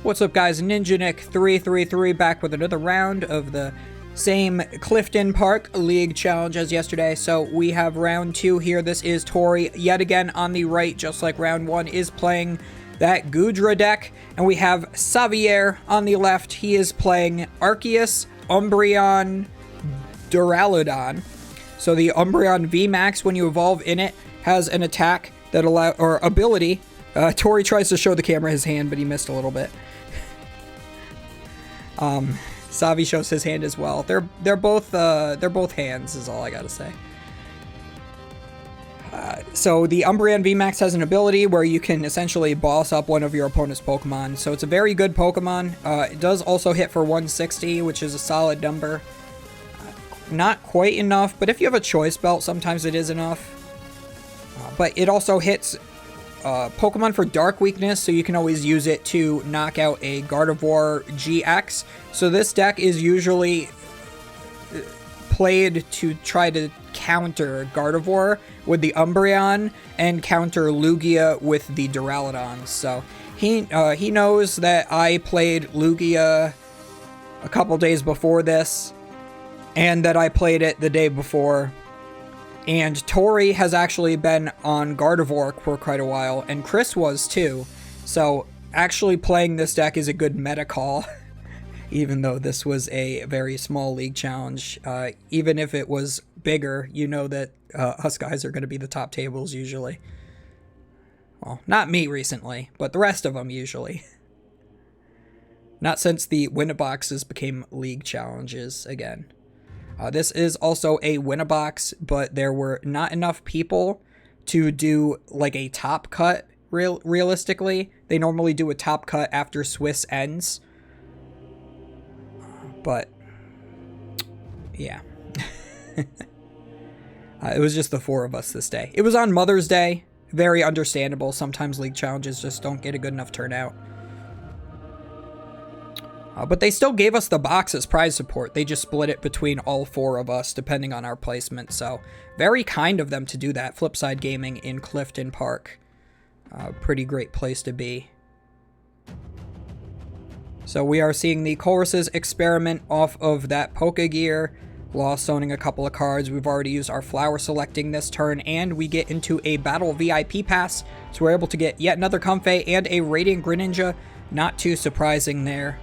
What's up, guys? Ninja Nick 333 back with another round of the same Clifton Park League challenge as yesterday. So we have round 2 here. This is Tori yet again on the right, just like round 1, is playing that Goodra deck. And we have Xavier on the left. He is playing Arceus, Umbreon, Duraludon. So the Umbreon VMAX, when you evolve in it, has an attack that ability. Tori tries to show the camera his hand, but he missed a little bit. Savi shows his hand as well. They're both hands, is all I gotta say. So the Umbreon VMAX has an ability where you can essentially boss up one of your opponent's Pokemon. So it's a very good Pokemon. It does also hit for 160, which is a solid number. Not quite enough, but if you have a choice belt, sometimes it is enough. But it also hits Pokemon for Dark Weakness, so you can always use it to knock out a Gardevoir GX. So this deck is usually played to try to counter Gardevoir with the Umbreon and counter Lugia with the Duraludon. So he knows that I played Lugia a couple days before this, and that I played it the day before. And Tori has actually been on Gardevoir for quite a while, and Chris was too. So actually playing this deck is a good meta call, even though this was a very small league challenge. Even if it was bigger, you know that us guys are going to be the top tables usually. Well, not me recently, but the rest of them usually. Not since the Win-A-Boxes became league challenges again. This is also a Win-A-Box, but there were not enough people to do like a top cut realistically. They normally do a top cut after Swiss ends. But yeah. It was just the 4 of us this day. It was on Mother's Day. Very understandable. Sometimes league challenges just don't get a good enough turnout. But they still gave us the box as prize support. They just split it between all 4 of us, depending on our placement. So, very kind of them to do that. Flipside Gaming in Clifton Park. Pretty great place to be. So, we are seeing the Chorus's experiment off of that Pokegear. Lost zoning a couple of cards. We've already used our flower selecting this turn. And we get into a Battle VIP pass. So, we're able to get yet another Comfey and a Radiant Greninja. Not too surprising there.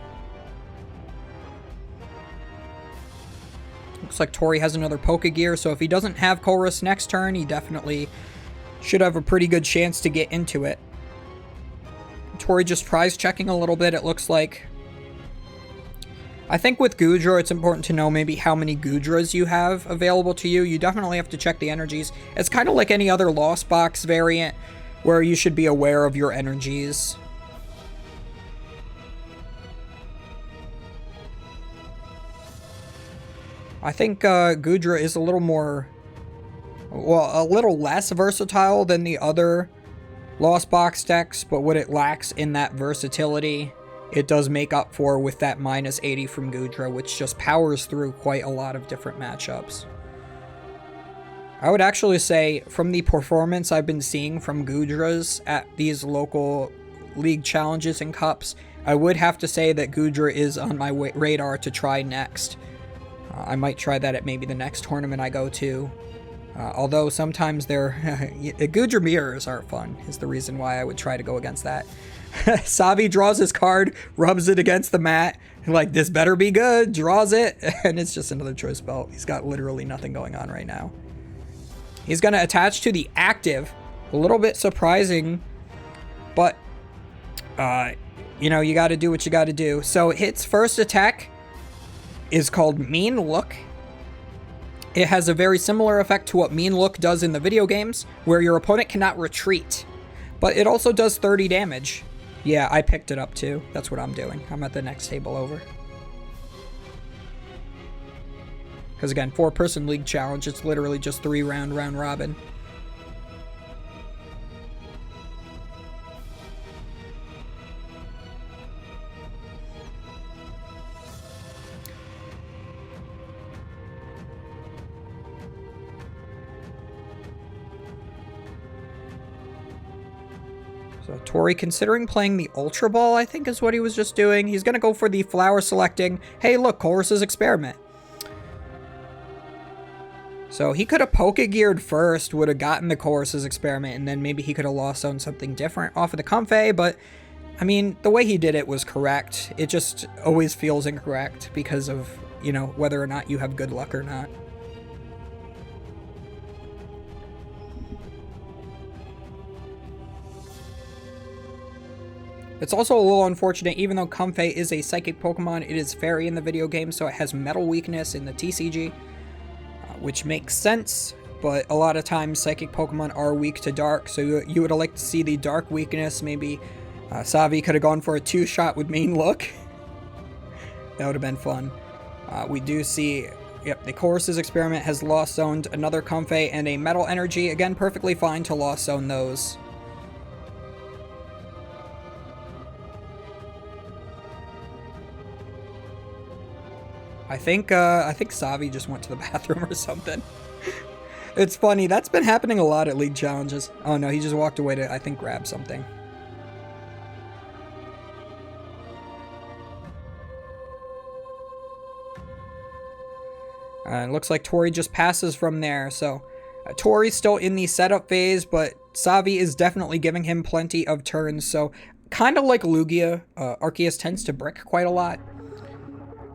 Looks like Tori has another Pokegear, so if he doesn't have Chorus next turn, he definitely should have a pretty good chance to get into it. Tori just prize checking a little bit, it looks like. I think with Goodra, it's important to know maybe how many Goodras you have available to you. You definitely have to check the energies. It's kind of like any other Lost Box variant, where you should be aware of your energies. I think Goodra is a little more, well, a little less versatile than the other Lost Box decks, but what it lacks in that versatility, it does make up for with that minus 80 from Goodra, which just powers through quite a lot of different matchups. I would actually say, from the performance I've been seeing from Goodras at these local league challenges and cups, I would have to say that Goodra is on my radar to try next. I might try that at maybe the next tournament I go to. Although sometimes Goodra mirrors are fun, is the reason why I would try to go against that. Savi draws his card, rubs it against the mat, like, this better be good, draws it, and it's just another choice belt. He's got literally nothing going on right now. He's going to attach to the active. A little bit surprising, but, you know, you got to do what you got to do. So its first attack is called Mean Look. It has a very similar effect to what Mean Look does in the video games, where your opponent cannot retreat. But it also does 30 damage. Yeah, I picked it up too. That's what I'm doing. I'm at the next table over. Because again, 4-person league challenge, it's literally just 3-round round robin. So Tori considering playing the Ultra Ball, I think is what he was just doing. He's going to go for the flower selecting. Hey, look, Chorus's Experiment. So he could have Pokegeared first, would have gotten the Chorus's Experiment, and then maybe he could have lost on something different off of the Comfey, but I mean, the way he did it was correct. It just always feels incorrect because of, you know, whether or not you have good luck or not. It's also a little unfortunate, even though Comfey is a psychic Pokemon, it is fairy in the video game, so it has metal weakness in the TCG, which makes sense, but a lot of times psychic Pokemon are weak to dark, so you would have liked to see the dark weakness. Maybe Savi could have gone for a 2-shot with Mean Look. That would have been fun. We do see, yep, the Chorus's Experiment has Lost Zoned another Comfey and a Metal Energy. Again, perfectly fine to Lost Zone those. I think Savi just went to the bathroom or something. It's funny, that's been happening a lot at League Challenges. Oh no, he just walked away to, I think, grab something. It looks like Tori just passes from there, so Tori's still in the setup phase, but Savi is definitely giving him plenty of turns, so kind of like Lugia, Arceus tends to brick quite a lot.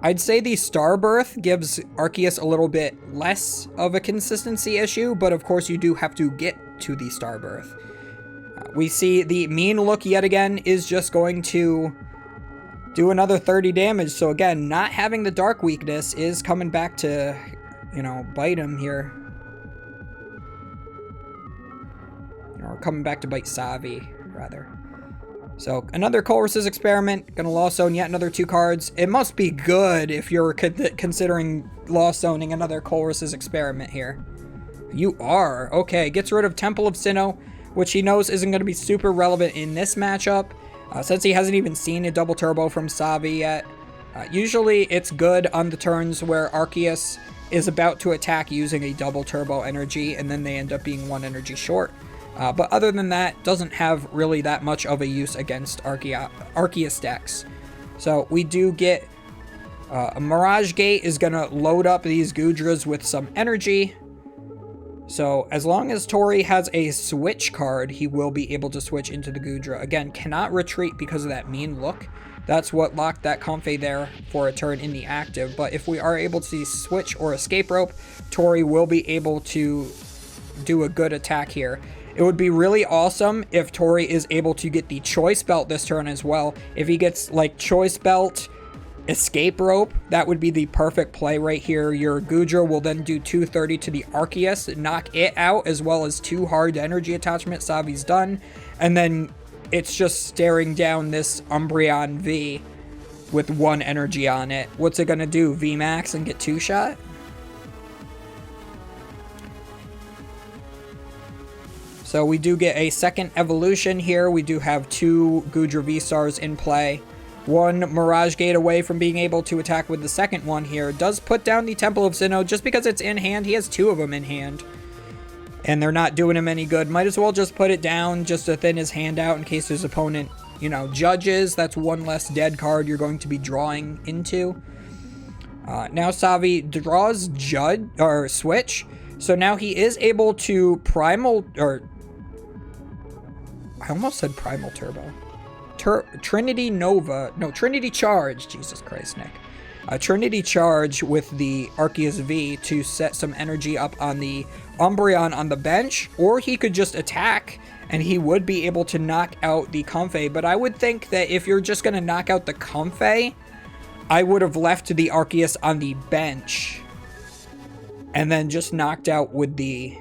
I'd say the Starbirth gives Arceus a little bit less of a consistency issue, but of course you do have to get to the Starbirth. We see the Mean Look yet again is just going to do another 30 damage, so again, not having the Dark weakness is coming back to, you know, bite him here. Or coming back to bite Savi, rather. So, another Chorus's Experiment, gonna Lost Zone yet another 2 cards. It must be good if you're considering Lost Zoning another Chorus's Experiment here. You are. Okay, gets rid of Temple of Sinnoh, which he knows isn't going to be super relevant in this matchup, since he hasn't even seen a Double Turbo from Savi yet. Usually, it's good on the turns where Arceus is about to attack using a Double Turbo energy, and then they end up being 1 energy short. But other than that, doesn't have really that much of a use against Arceus decks. So we do get a Mirage Gate is going to load up these Goodras with some energy. So as long as Tori has a switch card, he will be able to switch into the Goodra. Again, cannot retreat because of that Mean Look. That's what locked that Comfey there for a turn in the active. But if we are able to switch or Escape Rope, Tori will be able to do a good attack here. It would be really awesome if Tori is able to get the Choice Belt this turn as well. If he gets, like, Choice Belt, Escape Rope, that would be the perfect play right here. Your Goodra will then do 230 to the Arceus, knock it out, as well as 2 hard energy attachment. Savi's done. And then it's just staring down this Umbreon V with 1 energy on it. What's it going to do? VMAX and get 2-shot? So we do get a second evolution here. We do have 2 Goodra V-Stars in play. 1 Mirage Gate away from being able to attack with the second one here. Does put down the Temple of Sinnoh just because it's in hand. He has 2 of them in hand. And they're not doing him any good. Might as well just put it down just to thin his hand out in case his opponent, you know, judges. That's 1 less dead card you're going to be drawing into. Now Savi draws Switch. So now he is able to Primal, or I almost said Primal Turbo. Trinity Nova. No, Trinity Charge. Jesus Christ, Nick. Trinity Charge with the Arceus V to set some energy up on the Umbreon on the bench. Or he could just attack and he would be able to knock out the Comfey. But I would think that if you're just going to knock out the Comfey, I would have left the Arceus on the bench. And then just knocked out with the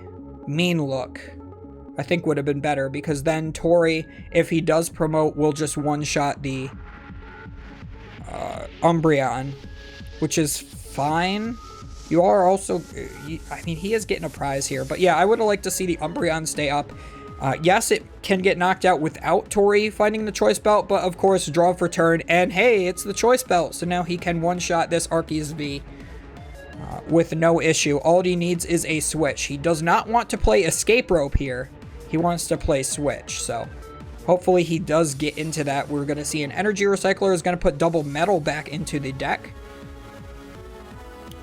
Mean Look. I think would have been better, because then Tori, if he does promote, will just one-shot the Umbreon, which is fine. You are also, I mean, he is getting a prize here, but yeah, I would have liked to see the Umbreon stay up. Yes, it can get knocked out without Tori finding the Choice Belt, but of course, draw for turn, and hey, it's the Choice Belt, so now he can one-shot this Arceus V. With no issue. All he needs is a switch. He does not want to play Escape Rope here. He wants to play Switch, so Hopefully he does get into that. We're going to see an Energy Recycler is going to put double metal back into the deck.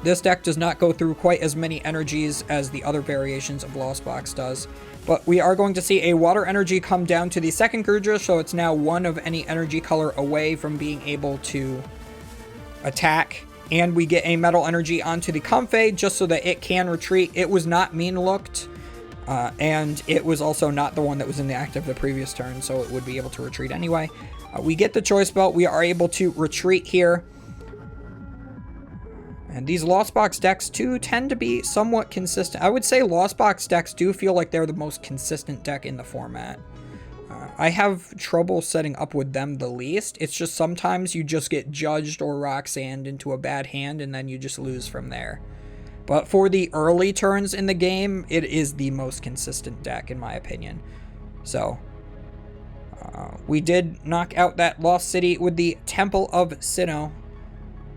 This deck does not go through quite as many energies as the other variations of Lost Box does. But we are going to see a Water Energy come down to the second Goodra, so it's now one of any energy color away from being able to attack. And we get a Metal Energy onto the Comfey just so that it can retreat. It was not mean looked. And it was also not the one that was in the active the previous turn, so it would be able to retreat anyway. We get the Choice Belt. We are able to retreat here. And these Lost Box decks, too, tend to be somewhat consistent. I would say Lost Box decks do feel like they're the most consistent deck in the format. I have trouble setting up with them the least. It's just sometimes you just get judged or Roxanned into a bad hand, and then you just lose from there. But for the early turns in the game, it is the most consistent deck, in my opinion. So, we did knock out that Lost City with the Temple of Sinnoh,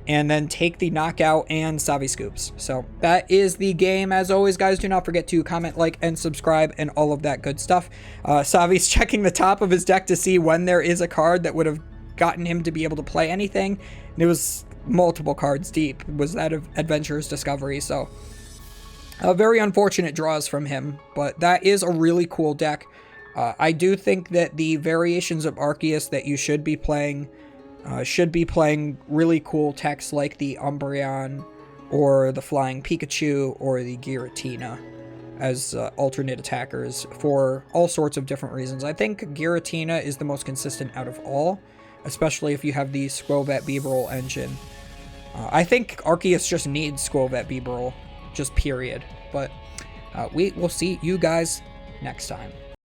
and then take the Knockout and Savi Scoops. So, that is the game. As always, guys, do not forget to comment, like, and subscribe, and all of that good stuff. Savi's checking the top of his deck to see when there is a card that would have gotten him to be able to play anything. And it was multiple cards deep, was that of Adventurer's Discovery, so very unfortunate draws from him, but that is a really cool deck. I do think that the variations of Arceus that you should be playing really cool techs like the Umbreon or the Flying Pikachu or the Giratina as alternate attackers for all sorts of different reasons. I think Giratina is the most consistent out of all, especially if you have the Squovet Bibarel engine. I think Arceus just needs Squovet Bibarel, just period. But we will see you guys next time.